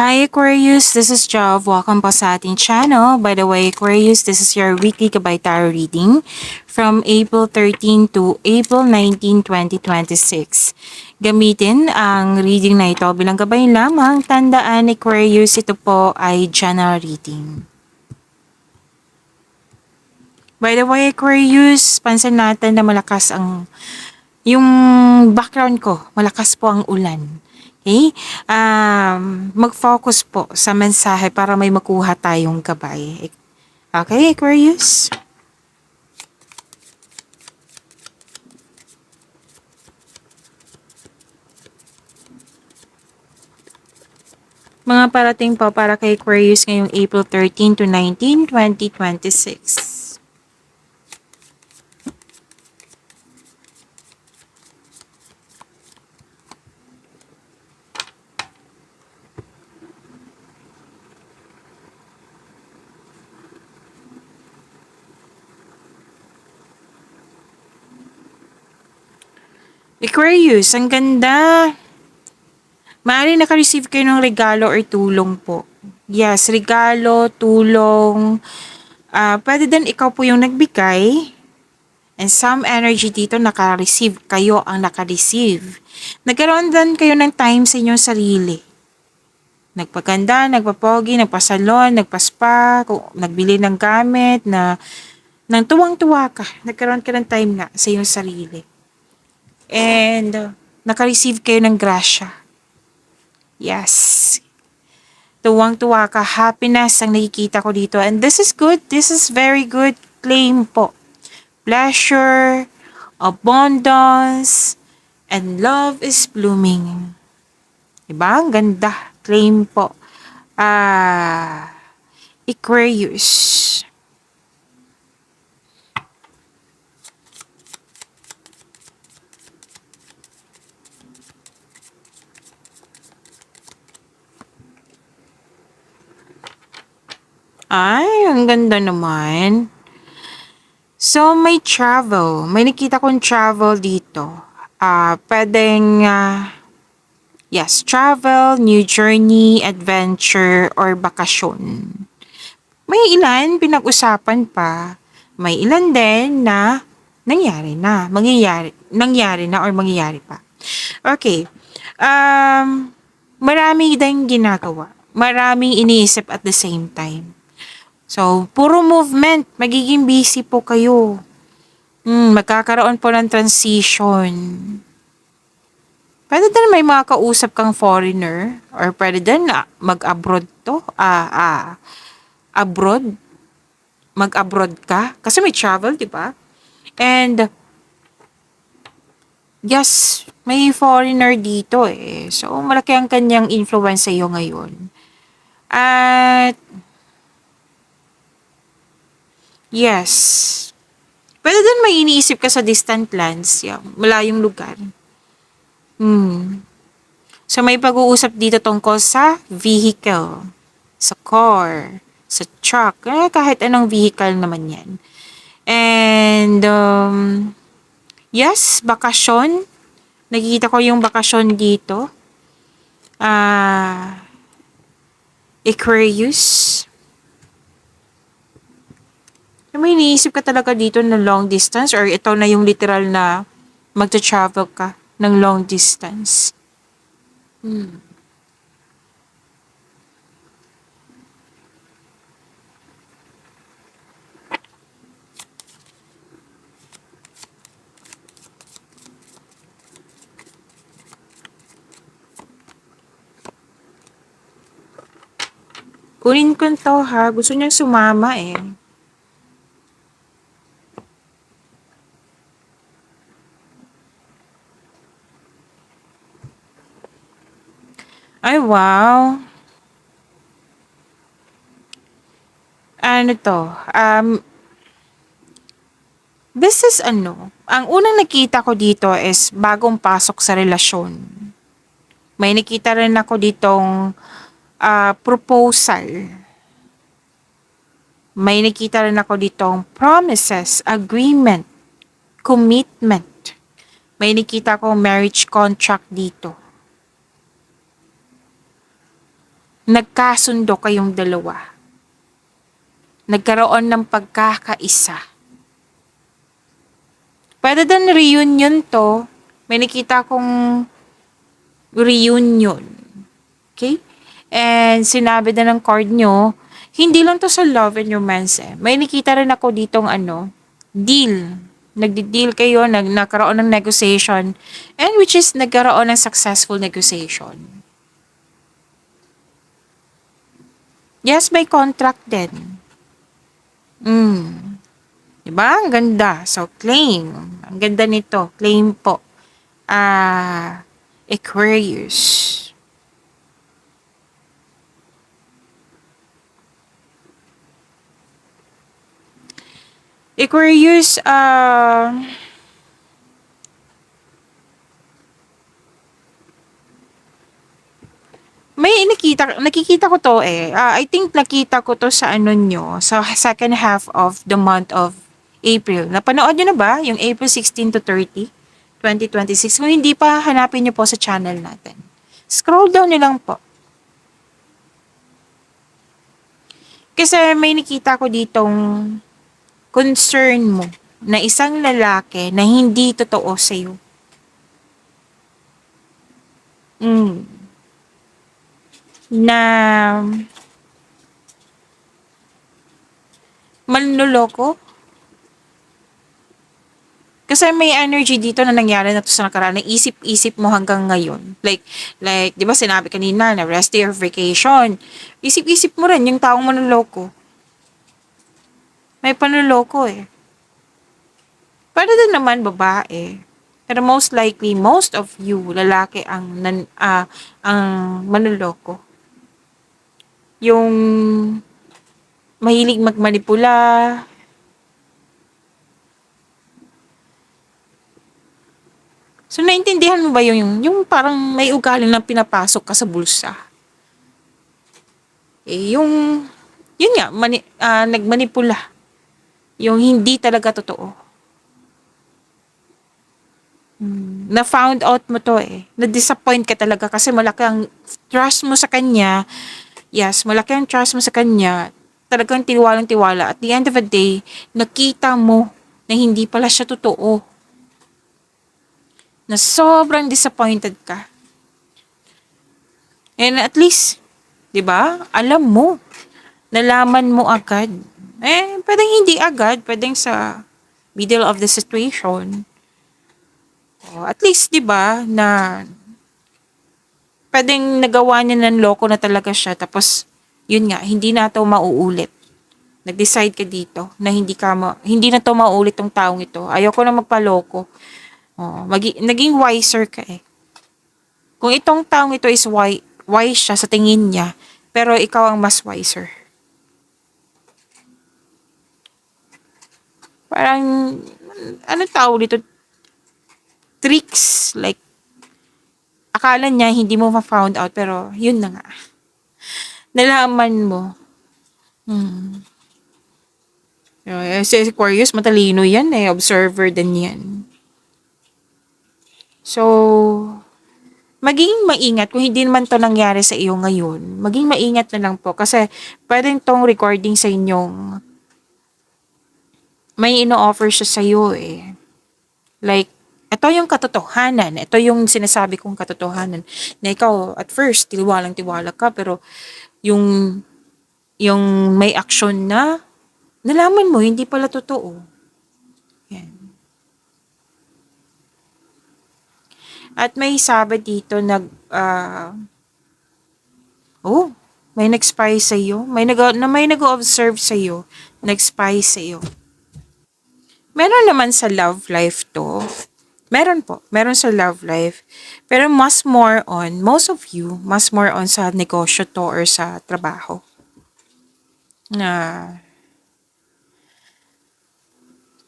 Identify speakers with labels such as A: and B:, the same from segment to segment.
A: Hi Aquarius, this is Jov. Welcome po sa ating channel. By the way, Aquarius, this is your weekly Gabay Tarot reading from April 13 to April 19, 2026. Gamitin ang reading na ito bilang gabay lamang. Tandaan Aquarius, ito po ay general reading. By the way, Aquarius, pansin natin na malakas yung background ko, malakas po ang ulan. Okay? Mag-focus po sa mensahe para may makuha tayong gabay. Okay, Aquarius? Mga parating po para kay Aquarius ngayong April 13 to 19, 2026. Aquarius, ang ganda. Maaaring naka-receive kayo ng regalo or tulong po. Yes, regalo, tulong. Pwede din ikaw po yung nagbigay. And some energy dito naka-receive. Kayo ang naka-receive. Nagkaroon din kayo ng time sa inyong sarili. Nagpaganda, nagpapogi, nagpasalon, nagpaspa, nagbili ng gamit, nang tuwang-tuwa ka. Nagkaroon ka ng time nga sa iyong sarili. And naka-receive kayo ng grasya. Yes. Tuwang-tuwa ka. Happiness ang nakikita ko dito. And this is good. This is very good. Claim po. Pleasure, abundance, and love is blooming. Diba? Ang ganda. Claim po. Aquarius. Ay, ang ganda naman. So, may travel. May nakita kong travel dito. Pwedeng, yes, travel, new journey, adventure, or bakasyon. May ilan pinag-usapan pa. May ilan din na nangyari na or mangyayari pa. Okay. Marami din ginagawa. Maraming iniisip at the same time. So, puro movement. Magiging busy po kayo. Magkakaroon po ng transition. Pwede din may mga kausap kang foreigner. Or pwede din mag-abroad to. Abroad. Mag-abroad ka. Kasi may travel, di ba? And, yes, may foreigner dito eh. So, malaki ang kanyang influence sa iyo ngayon. At, yes. Pwede din may iniisip ka sa distant lands, malayong lugar. So may pag-uusap dito tungkol sa vehicle, sa car, sa truck, kahit anong vehicle naman yan. And, yes, bakasyon. Nakikita ko yung bakasyon dito. Aquarius. May iniisip ka talaga dito na long distance or ito na yung literal na magta-travel ka ng long distance. Kunin ko to ha. Gusto niyang sumama eh. Ay, wow. Ano to? This is ano. Ang unang nakita ko dito is bagong pasok sa relasyon. May nakita rin ako ditong proposal. May nakita rin ako ditong promises, agreement, commitment. May nakita ko marriage contract dito. nagkasundo kayong dalawa. Nagkaroon ng pagkakaisa. Pwede din reunion to. May nakita kong reunion. Okay? And sinabi na ng card nyo, hindi lang to sa love and romance eh. May nakita rin ako ditong deal. Nagdi-deal kayo, nagkaroon ng negotiation, and which is nagkaroon ng successful negotiation. Yes, may contract din. Diba? Ang ganda. So, claim. Ang ganda nito. Claim po. Aquarius. Aquarius, may nakikita ko to eh. I think nakita ko to sa sa second half of the month of April. Napanood nyo na ba yung April 16 to 30, 2026? Kung hindi pa, hanapin nyo po sa channel natin. Scroll down nyo lang po. Kasi may nakita ko ditong concern mo na isang lalaki na hindi totoo sa'yo. Na manloloko. Kasi may energy dito na nangyari na to sa nakaraan, na isip-isip mo hanggang ngayon. Like, di ba sinabi kanina na rest day or vacation. Isip-isip mo rin yung taong manloloko. May panloloko eh. Pwede din naman babae. Pero most likely, most of you, lalaki ang manloloko. Yung mahilig magmanipula. So, naintindihan mo ba yung parang may ugali na pinapasok ka sa bulsa? Eh, yun nga, nagmanipula. Yung hindi talaga totoo. Na found out mo to eh. Na-disappoint ka talaga kasi malaki ang trust mo sa kanya. Yes, malaki ang trust mo sa kanya. Talagang tiwalang-tiwala. At the end of the day, nakita mo na hindi pala siya totoo. Na sobrang disappointed ka. And at least, 'di ba? Alam mo, nalaman mo agad. Eh, pwedeng hindi agad, pwedeng sa middle of the situation. O, at least, 'di ba, na pwedeng nagawa niya ng loko na talaga siya, tapos yun nga, hindi na 'to mauulit. Nag-decide ka dito na hindi na 'to mauulit tong taong ito. Ayoko na magpaloko. Oh, naging wiser ka eh. Kung itong taong ito is wise siya sa tingin niya, pero ikaw ang mas wiser. Parang, ano tawag dito? Tricks. Like, akala niya hindi mo ma-found out, pero yun na nga. Nalaman mo. Si Aquarius, matalino yan eh. Observer din yan. So, maging maingat. Kung hindi naman to nangyari sa iyo ngayon, maging maingat na lang po. Kasi, pwedeng tong recording sa inyong may ino-offer siya sa iyo eh. Like, ito yung katotohanan. Ito yung sinasabi kong katotohanan. Na ikaw, at first, tiwalang-tiwala ka, pero yung, yung may action na, nalaman mo, hindi pala totoo. Yan. At may sabi dito, may nag-spy sa iyo. May nag-observe sa iyo. Nag-spy sa iyo. Meron naman sa love life to. Meron po. Meron sa love life. Pero most of you, mas more on sa negosyo to or sa trabaho. Na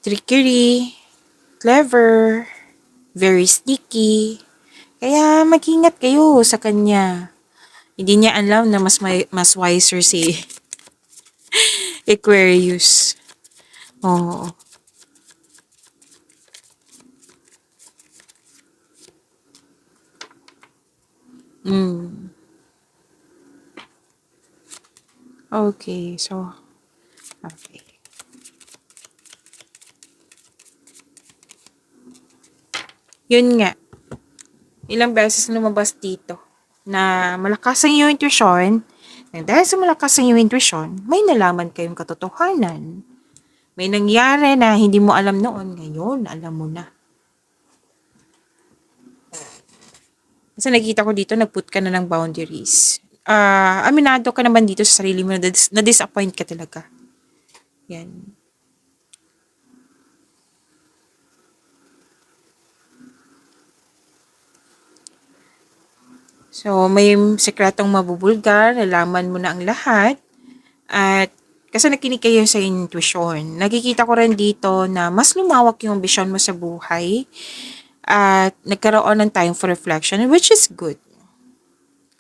A: trickery, clever, very sneaky. Kaya mag-ingat kayo sa kanya. Hindi niya alam na mas wiser si Aquarius. Oo. Okay, so, okay. Yun nga, ilang beses lumabas dito na malakas ang iyong intuition. And dahil sa malakas ang iyong intuition, may nalaman kayong katotohanan. May nangyari na hindi mo alam noon, ngayon alam mo na. Kasi nakita ko dito, nag-put ka na ng boundaries. Aminado ka naman dito sa sarili mo na disappoint ka talaga. Yan. So, may sekretong mabubulgar, nalaman mo na ang lahat. At kasi nakinig kayo sa intuition. Nakikita ko rin dito na mas lumawak yung vision mo sa buhay. At nagkaroon ng time for reflection, which is good.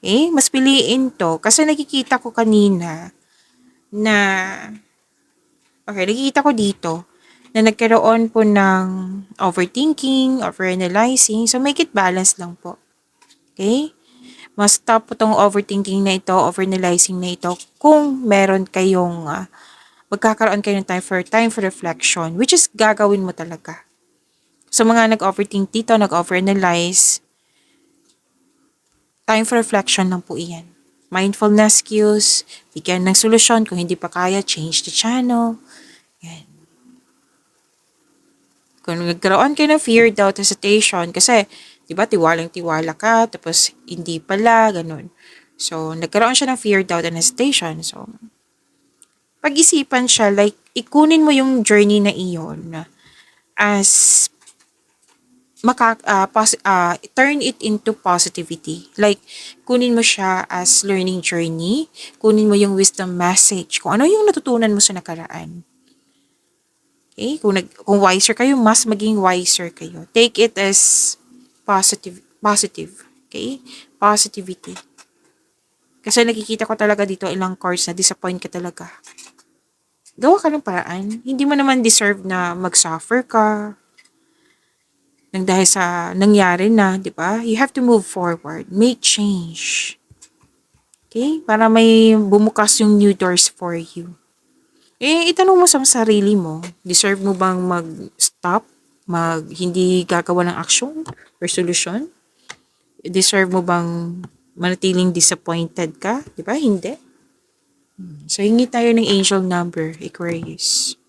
A: Okay? Mas piliin to. Kasi nakikita ko kanina na, okay, nakikita ko dito na nagkaroon po ng overthinking, overanalyzing. So, make it balance lang po. Okay? Mas stop po tong overthinking na ito, overanalyzing na ito, kung meron kayong, magkakaroon kayo ng time for reflection, which is gagawin mo talaga. So, mga nag-overthink dito, nag-overanalyze, time for reflection lang po iyan. Mindfulness cues, bigyan ng solusyon. Kung hindi pa kaya, change the channel. Yan. Kung nagkaroon kayo ng fear, doubt, hesitation, kasi, di ba, tiwalang-tiwala ka, tapos hindi pala, ganun. So, nagkaroon siya ng fear, doubt, and hesitation. So, pag-isipan siya, like, ikunin mo yung journey na iyon as turn it into positivity. Like, kunin mo siya as learning journey, kunin mo yung wisdom message, kung ano yung natutunan mo sa nakaraan. Okay? Kung wiser kayo, mas maging wiser kayo. Take it as positive. Okay? Positivity. Kasi nakikita ko talaga dito ilang course na disappoint ka talaga. Gawa ka ng paraan. Hindi mo naman deserve na mag-suffer ka nang dahil sa nangyari na, di ba? You have to move forward. Make change. Okay? Para may bumukas yung new doors for you. Itanong mo sa sarili mo, deserve mo bang mag-stop? Hindi gagawa ng action or solution? Deserve mo bang manatiling disappointed ka? Di ba? Hindi. So, hingi tayo ng angel number, Aquarius.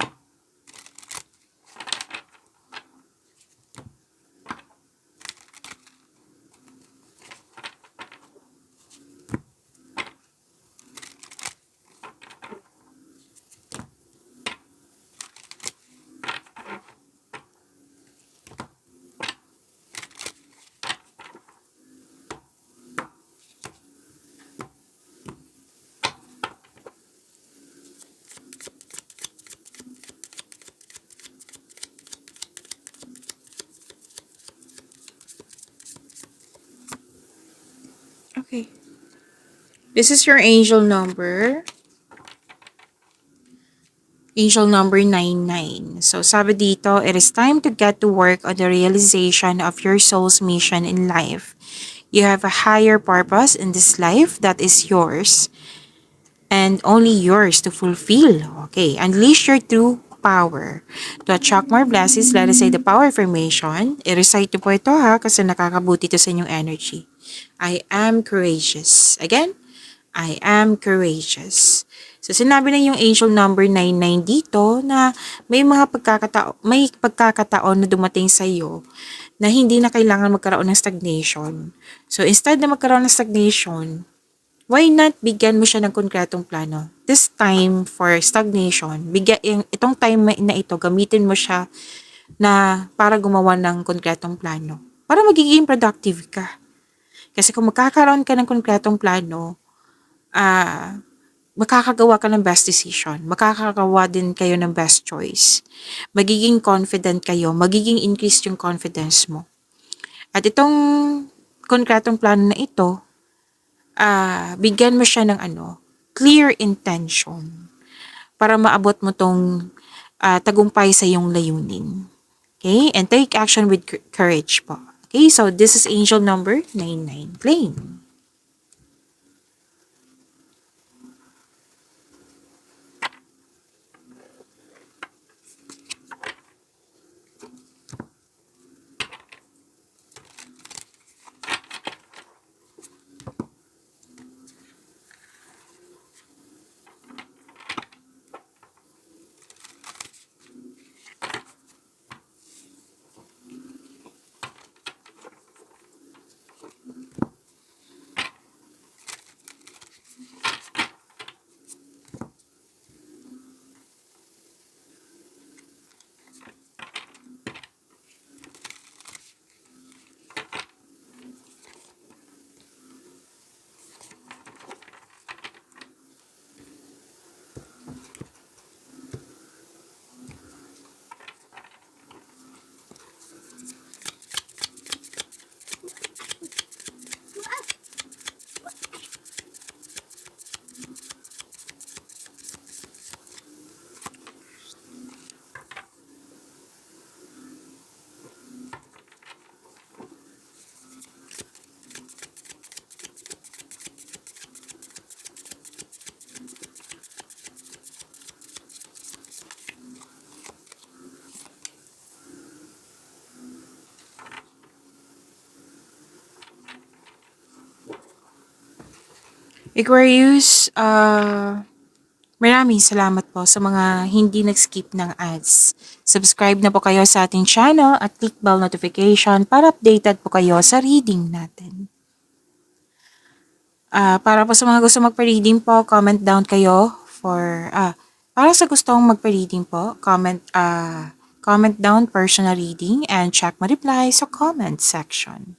A: Okay. This is your angel number. Angel number 99. So, sabi dito, it is time to get to work on the realization of your soul's mission in life. You have a higher purpose in this life that is yours and only yours to fulfill. Okay, unleash your true power. To attract more blessings, let us say the power affirmation. I-recite po ito ha kasi nakakabuti ito sa inyong energy. I am courageous. Again, I am courageous. So, sinabi na yung angel number 99 dito na may pagkakataon na dumating sa iyo na hindi na kailangan magkaroon ng stagnation. So, instead na magkaroon ng stagnation, why not bigyan mo siya ng konkretong plano? This time for stagnation, itong time na ito, gamitin mo siya na para gumawa ng konkretong plano. Para magiging productive ka. Kasi kung magkakaroon ka ng konkretong plano, makakagawa ka ng best decision. Makakagawa din kayo ng best choice. Magiging confident kayo. Magiging increase yung confidence mo. At itong konkretong plano na ito, bigyan mo siya ng clear intention para maabot mo tong tagumpay sa iyong layunin. Okay? And take action with courage po. Okay? So, this is angel number 99. Claim. Aquarius, maraming salamat po sa mga hindi nag-skip ng ads. Subscribe na po kayo sa ating channel at click bell notification para updated po kayo sa reading natin. Para po sa mga gusto magpa-reading po, comment down kayo para sa gustong magpa-reading po, comment down personal reading and check my reply sa comment section.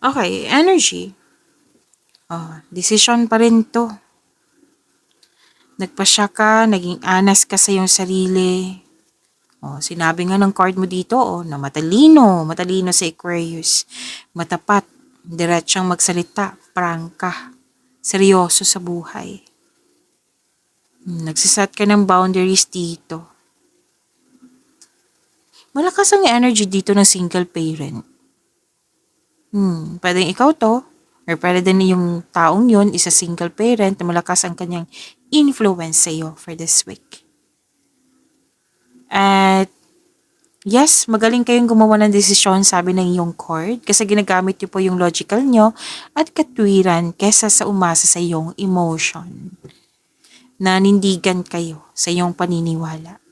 A: Okay, energy. Decision pa rin to. Nagpasya ka, naging honest ka sa iyong sarili. Sinabi nga ng card mo dito, na matalino si Aquarius. Matapat, diretsyang magsalita, prangka, seryoso sa buhay. Nagsiset ka ng boundaries dito. Malakas ang energy dito ng single parent. Pwedeng ikaw to, or pwede din yung taong yun, isa single parent, na malakas ang kanyang influence sa iyo for this week. At yes, magaling kayong gumawa ng desisyon, sabi ng iyong card, kasi ginagamit niyo po yung logical nyo at katwiran kesa sa umasa sa iyong emotion. Nanindigan kayo sa iyong paniniwala.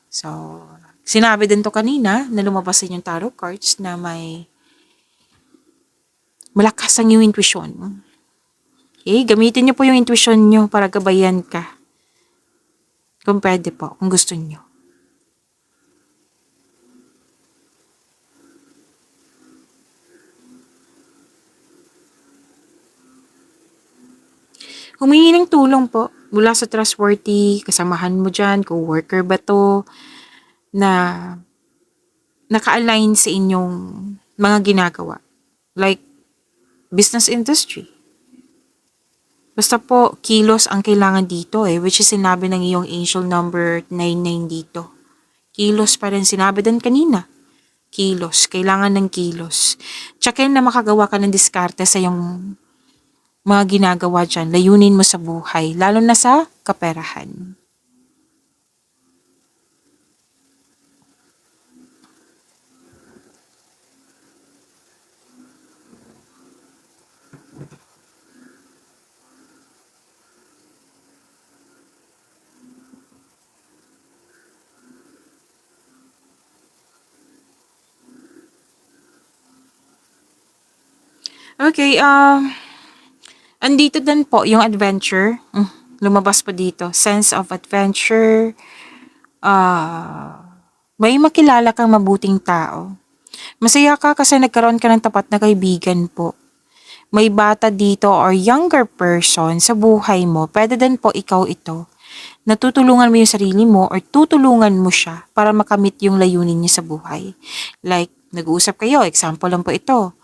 A: So, sinabi din to kanina na lumabas sa inyong tarot cards na may malakas ang iyong intuition. Okay, gamitin niyo po yung intuition niyo para gabayan ka. Kung pwede po, kung gusto niyo. Humingi ng tulong po mula sa trustworthy, kasamahan mo dyan, co-worker ba to, na naka-align sa inyong mga ginagawa. Like, business industry. Basta po, kilos ang kailangan dito which is sinabi ng iyong angel number 99 dito. Kilos pa rin sinabi din kanina. Kilos, kailangan ng kilos. Tsakin na makagawa ka ng diskarte sa iyong mga ginagawa dyan. Layunin mo sa buhay, lalo na sa kaperahan. Okay, andito din po yung adventure. Lumabas po dito. Sense of adventure. May makilala kang mabuting tao. Masaya ka kasi nagkaroon ka ng tapat na kaibigan po. May bata dito or younger person sa buhay mo. Pwede din po ikaw ito. Natutulungan mo yung sarili mo or tutulungan mo siya para makamit yung layunin niya sa buhay. Like, nag-uusap kayo. Example lang po ito.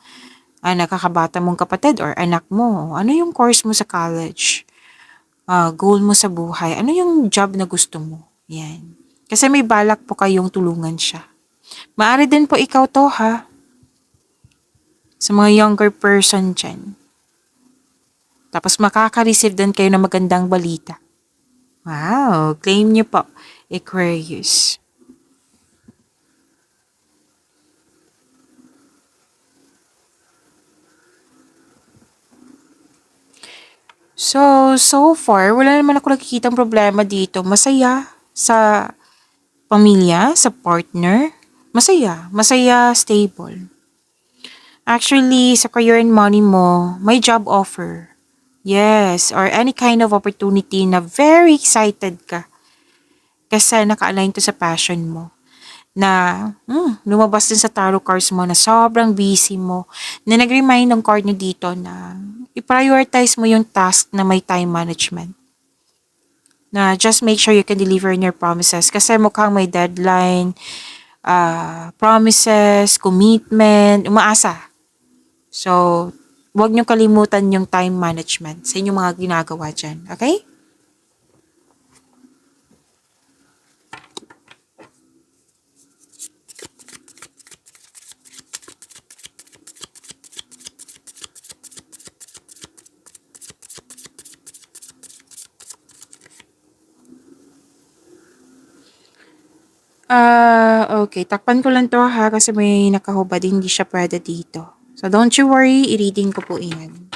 A: Nakakabata mong kapatid or anak mo, ano yung course mo sa college? Goal mo sa buhay, ano yung job na gusto mo? Yan. Kasi may balak po kayong tulungan siya. Maaari din po ikaw to ha. Sa mga younger person dyan. Tapos makaka-receive din kayo ng magandang balita. Wow, claim niyo po, Aquarius. So far, wala naman ako nakikitang problema dito. Masaya sa pamilya, sa partner. Masaya, stable. Actually, sa career and money mo, may job offer. Yes, or any kind of opportunity na very excited ka. Kasi naka-align to sa passion mo. Na lumabas din sa tarot cards mo na sobrang busy mo. Na nag-remind ng card nyo dito na i-prioritize mo yung task na may time management. Na just make sure you can deliver on your promises. Kasi mukhang may deadline, promises, commitment, umaasa. So, huwag nyo kalimutan yung time management sa inyong mga ginagawa dyan. Okay? Okay. Takpan ko lang 'to ha, kasi may nakahubad, hindi siya puwede dito. So, don't you worry, i-reading ko po iyan.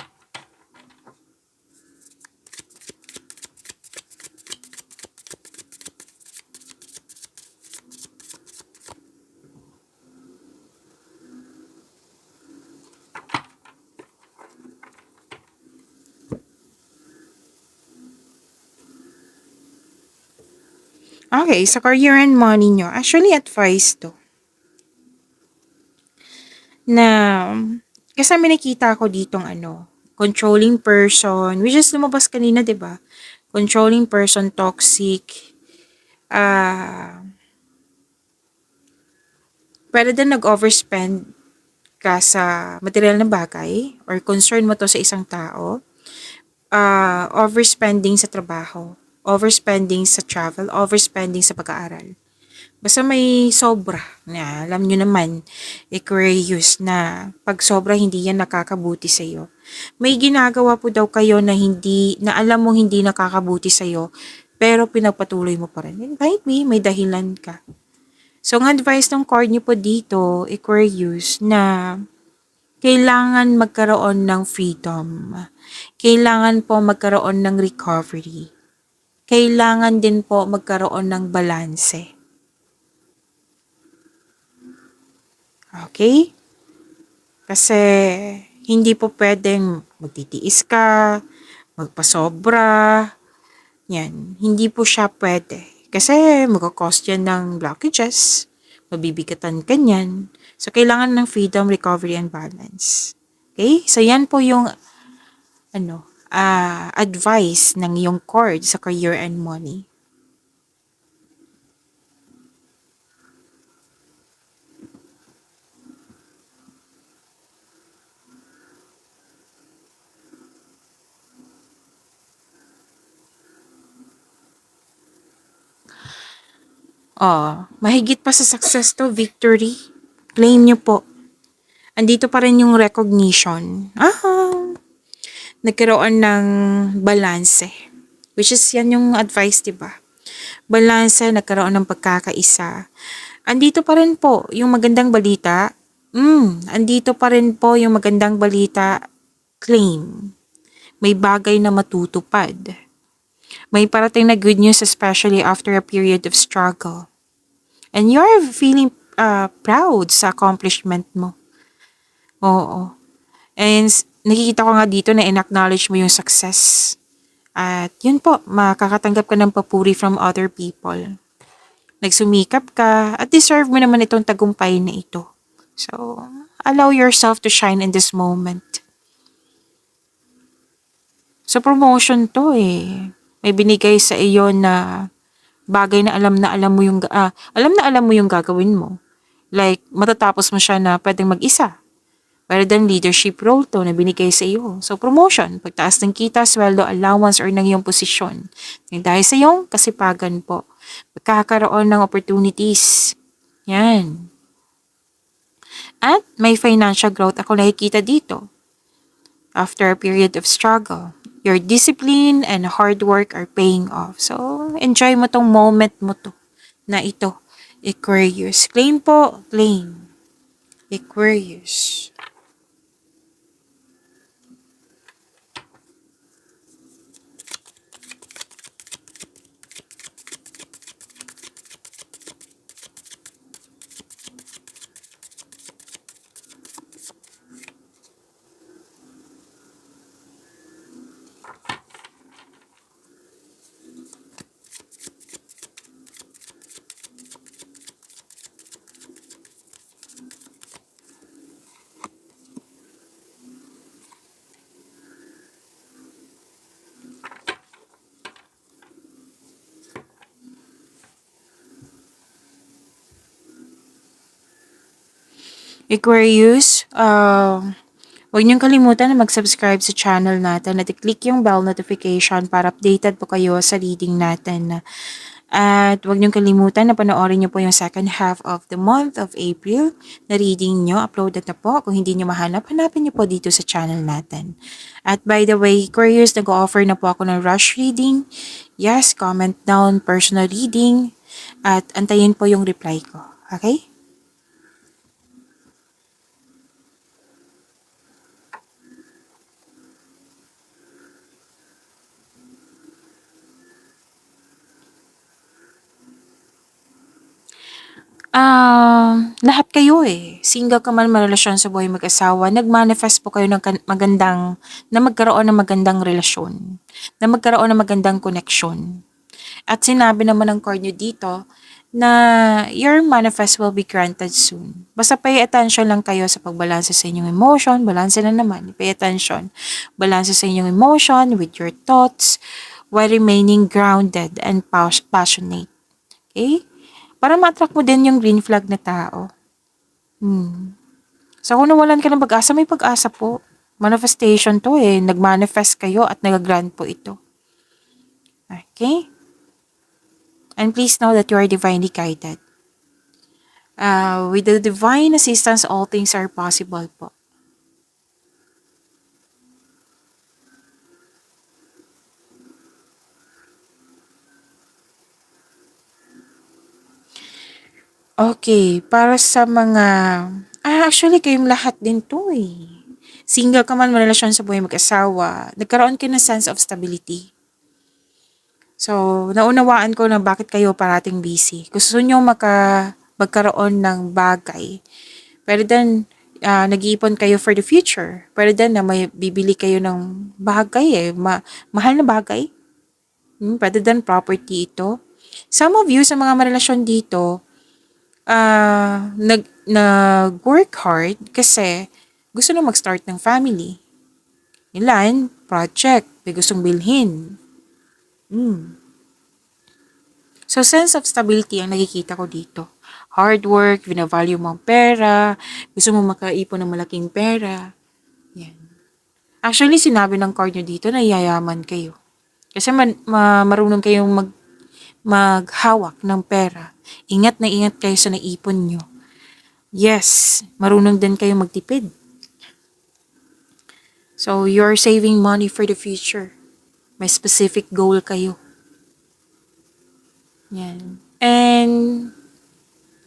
A: Okay, sa career and money niyo, actually advice 'to, na kasi may nakita ko ditong ano, controlling person, which is lumabas kanina, 'di ba? Controlling person, toxic, ah, puwede din nag-overspend ka sa material na bagay or concern mo 'to sa isang tao. Overspending sa trabaho, overspending sa travel, overspending sa pag-aaral. Basta may sobra na alam nyo naman, Aquarius, na pag sobra hindi yan nakakabuti sa'yo. May ginagawa po daw kayo na hindi, na alam mo hindi nakakabuti sa'yo, pero pinagpatuloy mo pa rin. It might be, may dahilan ka. So, ang advice ng card nyo po dito, Aquarius, na kailangan magkaroon ng freedom. Kailangan po magkaroon ng recovery. Kailangan din po magkaroon ng balanse. Okay? Kasi hindi po pwedeng magtitiis ka, magpasobra, yan. Hindi po siya pwede. Kasi magkakause yan ng blockages, mabibigatan ka niyan. So, kailangan ng freedom, recovery, and balance. Okay? So, yan po yung advice ng iyong cord sa career and money. Mahigit pa sa success to, victory. Claim nyo po. Andito pa rin yung recognition. Nagkaroon ng balanse. Which is yan yung advice, diba? Balanse, nagkaroon ng pagkakaisa. Andito pa rin po yung magandang balita. Andito pa rin po yung magandang balita. Claim. May bagay na matutupad. May parating na good news, especially after a period of struggle. And you're feeling proud sa accomplishment mo. Oo. And nakikita ko nga dito na in-acknowledge mo yung success. At yun po, makakatanggap ka ng papuri from other people. Nagsumikap ka at deserve mo naman itong tagumpay na ito. So, allow yourself to shine in this moment. Sa promotion to eh. May binigay sa iyo na bagay na alam mo yung alam mo yung gagawin mo. Like matatapos mo siya na pwedeng mag-isa. Rather than leadership role to na binigay sa iyo. So promotion, pagtaas ng kita, sweldo, allowance or ng iyong posisyon. Dahil sa iyong kasipagan po. Magkakaroon ng opportunities. Yan. At may financial growth ako nakikita dito. After a period of struggle, your discipline and hard work are paying off. So, enjoy mo tong moment mo to na ito. Aquarius. Claim po. Claim. Aquarius. Aquarius, huwag niyong kalimutan na mag-subscribe sa channel natin at i-click yung bell notification para updated po kayo sa reading natin. At huwag niyong kalimutan na panoorin niyo po yung second half of the month of April na reading niyo. Uploaded na po. Kung hindi niyo mahanap, hanapin niyo po dito sa channel natin. At by the way, Aquarius, nag-offer na po ako ng rush reading. Yes, comment down personal reading. at antayin po yung reply ko. Okay? Lahat kayo single ka man, marelasyon sa buhay mag-asawa, nag-manifest po kayo ng na magkaroon ng magandang relasyon, na magkaroon ng magandang connection. At sinabi naman ng card nyo dito na your manifest will be granted soon. Basta pay attention lang kayo sa pagbalanse sa inyong emotion, balanse na naman, pay attention. Balanse sa inyong emotion with your thoughts while remaining grounded and passionate. Okay? Para ma-attract mo din yung green flag na tao. So kung nawalan ka ng pag-asa, may pag-asa po. Manifestation to Nag-manifest kayo at nag-grant po ito. Okay? And please know that you are divinely guided. With the divine assistance, all things are possible po. Okay, para sa mga... actually, kayong lahat din to Single ka man, marelasyon sa buhay mag-asawa, nagkaroon kayo ng sense of stability. So, naunawaan ko na bakit kayo parating busy. Gusto nyo magkaroon ng bagay. Pero then, nag-iipon kayo for the future. Pero then, na may bibili kayo ng bagay mahal na bagay. Pwede then, property ito. Some of you, sa mga marelasyon dito, nag-work hard kasi gusto na mag-start ng family. Ilan, project, may gustong bilhin. So, sense of stability ang nakikita ko dito. Hard work, binavalue mo ang pera, gusto mo makaipon ng malaking pera. Yan. Actually, sinabi ng card nyo dito na yayaman kayo. Kasi marunong kayong maghawak ng pera. Ingat na ingat kayo sa naipon nyo. Yes, marunong din kayo magtipid. So, you're saving money for the future. May specific goal kayo. Yan. And,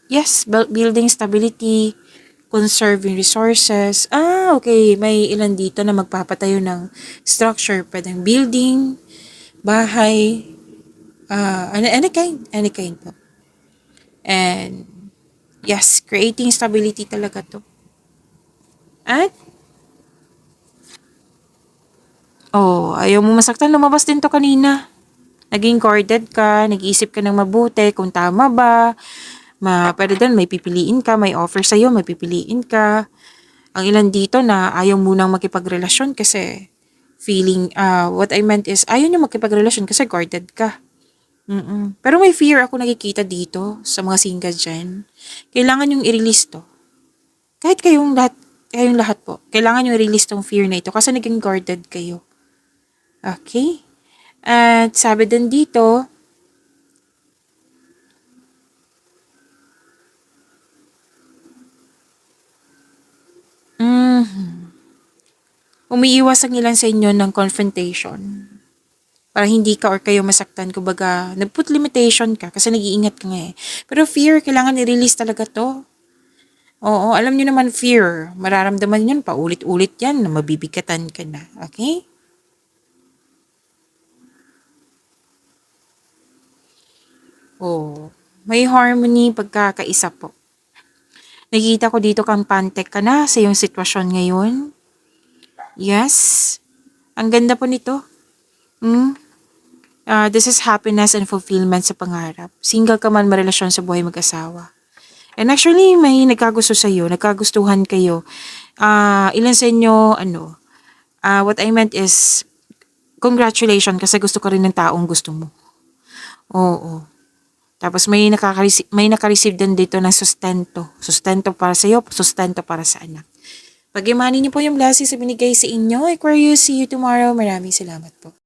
A: yes, building stability, conserving resources. Okay. May ilan dito na magpapatayo ng structure. Pwedeng building, bahay, any kind po. And, yes, creating stability talaga to. At, ayaw mo masaktan, lumabas din to kanina. Naging guarded ka, nag-iisip ka ng mabuti kung tama ba. Pwede din, may pipiliin ka, may offer sa'yo, may pipiliin ka. Ang ilan dito na ayaw munang makipagrelasyon kasi what I meant is, ayaw nyo makipagrelasyon kasi guarded ka. Pero may fear ako nakikita dito sa mga single dyan. Kailangan yung i-release to. Kahit kayong lahat po, kailangan yung i-release tong fear na ito kasi naging guarded kayo. Okay? At sabi din dito, umiiwas ang ilan sa inyo ng confrontation. Para hindi ka or kayo masaktan, kumbaga, nag-put limitation ka kasi nag-iingat ka nga Pero fear, kailangan i-release talaga to. Oo, alam niyo naman fear. Mararamdaman yun, paulit-ulit yan na mabibigatan ka na. Okay? May harmony pagkakaisa po. Nakikita ko dito kang pantek ka na sa iyong sitwasyon ngayon. Yes. Ang ganda po nito. This is happiness and fulfillment sa pangarap. Single ka man, marelasyon sa buhay mag-asawa. And actually, may nagkagusto sa'yo, nagkagustuhan kayo. Ilan sa inyo, what I meant is, congratulations kasi gusto ka rin ng taong gusto mo. Oo. Tapos may naka-receive din dito ng sustento. Sustento para sa iyo, sustento para sa anak. Pag-imani niyo po yung blessings na binigay sa inyo. Aquarius, see you tomorrow. Maraming salamat po.